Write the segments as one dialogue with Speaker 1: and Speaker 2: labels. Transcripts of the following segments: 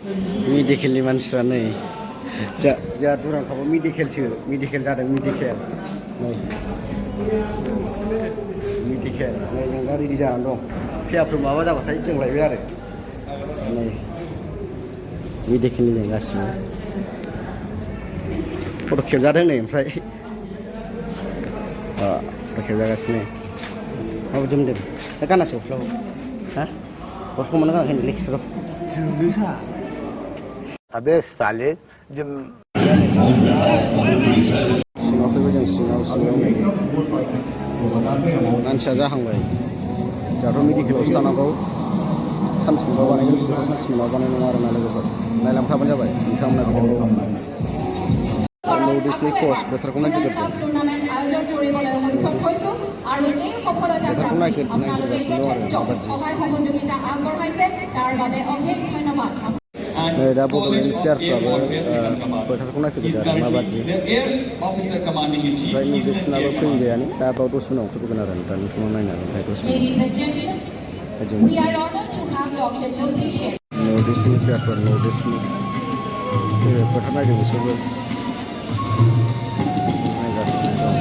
Speaker 1: मेडिकेलनि मानसिफ्रा नै जा दुरांखाबो मेडिकेल जादों मेडिकेल नै मेडिकेल नै जों दा रेडि जानानै दं फियाफोर माबा जाबाथाय जों लायबाय आरो नै मेडिकेलनि जों गासिबो फट' खेबजादों नै ओमफ्राय फट' खेबजागासिनो माबायदि मोनदों दा गानासै गस्लाखौ हा गस्लाखौ मोनना गानाखै होनदों लेक्साराव जोंनो सा
Speaker 2: अबे साले जब
Speaker 1: सिङाव फैबाय जों सिङाव मानसिया जाहांबाय जोंहाथ' मेडिकेलावसो थानांगौ सानसे मोनबा बानायगोन बिदिखौ सानसे मोनबा बानाय नङा आरोना लोगोफोर नायलांखाबानो जाबाय नोंथांमोना भिडिअखौ नर्थ-इस्टनि कच फोथारखौ नायग्रोदों फोथारखौ नायगिरगासिनो दं आरो माबादि नै दा बड'लेण्ड प्लेयारफ्राबो फोथारखौ नायफैगोन आरो माबादि ओमफ्राय नर्थ-इस्टनाबो फैबायानो दा बाव दसे उनाव फैगोन आरो दा नोंथांमोन नायनो हागोन ओमफ्राय दसे नर्थ-इस्टनि प्लेयारफोर नर्थ-इस्टनि फोथार नायदों बिसोरबो नायगासिनो दं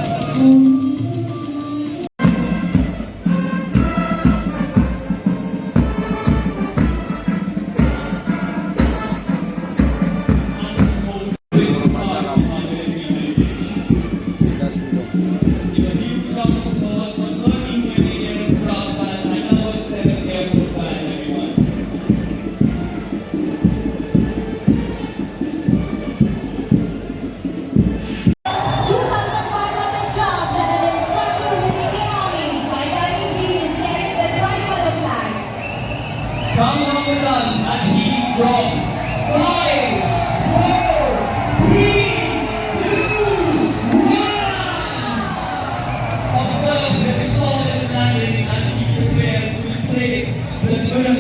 Speaker 3: Come along with us as he drops 5, 4, 3, 2, 1. Observe his flawless landing as he prepares to place the lunar.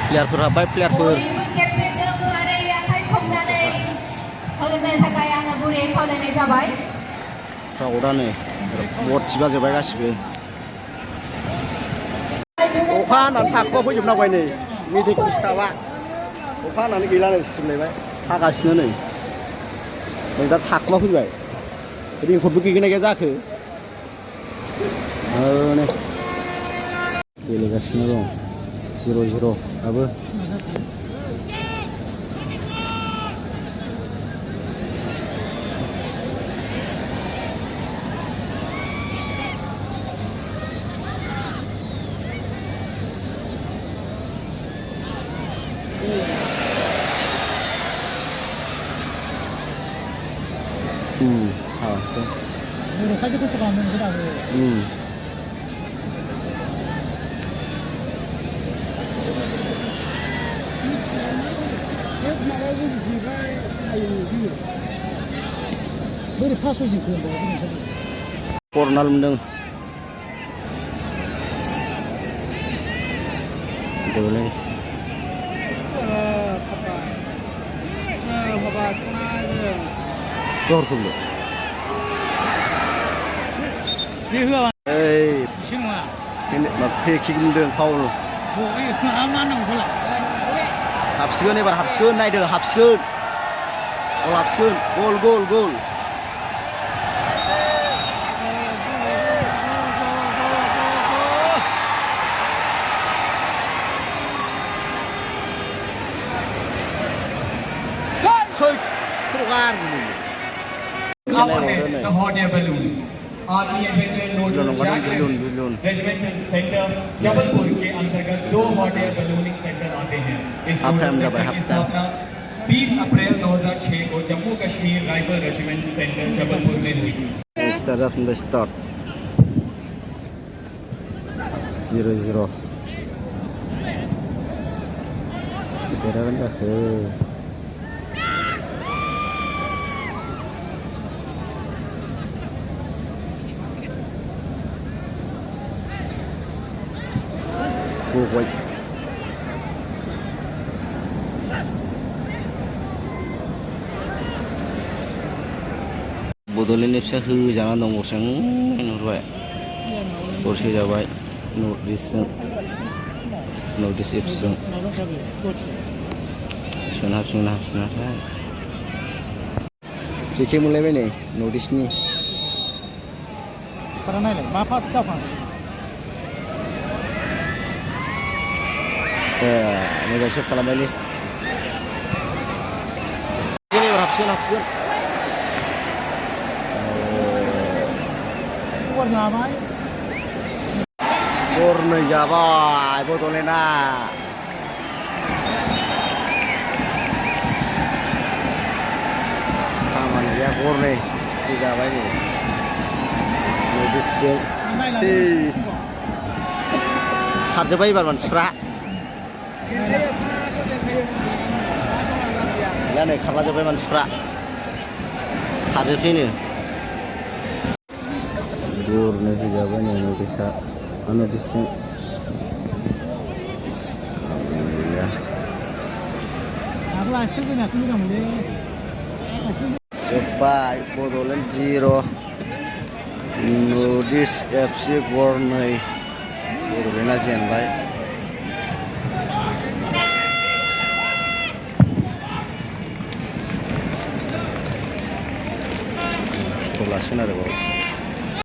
Speaker 1: प्लेयारफोर हाबबाय प्लेयारफोर क्राउडआनो बथिबाजोब्बाय गासिबो अखा हानानै थाखुवा फैजोबनांबाय नै मेडिकेल स्टाफआ अखा हानानै गैला नै सिमलायबाय हागासिनो नै दा थाखुवा फैबाय रेकर्डबो गैगोन ना गैया जाखो नै गेलेगासिनो दं 0-0 दाबो 알았어.
Speaker 4: 오늘 칼리토스가 안 되는 거다. 머리 파소지 그거 뭐
Speaker 1: 코로나를 문등. boleh. Keluar dulu. Hei, ini 막대 기금등 파울. 합시근 해봐, 합시근 나이드, 합시근. 골 합시근, 골.
Speaker 3: Up ahead, the hot air balloon. Army Adventure Nodal Jackson Regimental Center Jabalpur के अंतर्गत 2 हॉट एयर बलूनिंग सेंटर आते हैं। इस नोडल सेंटर की स्थापना 20 अप्रैल 2006 को Jammu Kashmir rifle regiment centre Jabalpur में हुई।
Speaker 1: Start from the start. 0-0. Kita kan dah ke. Wait. Bodoland एपसआ होजाना दं गरसें नुहुरबाय गरसे जाबाय नर्थ इस्ट एपसजों सोनाहाबनाथाय जेखे मोनलायबाय नै नर्थ इस्टनि
Speaker 4: मा फार्स्ट जाफां
Speaker 1: मोजां सेभ खालामबायलै हाबसिगोन गरनै जाबाय बड'लेण्डआ खामानि गैया गरनै जाबाय नै नर्थ खारजोब्बाय एबार मानसिफ्रा नै खारला जोब्बाय मानसिफ्रा खारजोबसैनो गरनै होजाबाय नै नर्थ इस्टजों जोब्बाय बड'लेण्ड 0 नर्थ इस्ट एफसि गरनै बड'लेण्डआ जेनबाय लासिगोन आरोबाव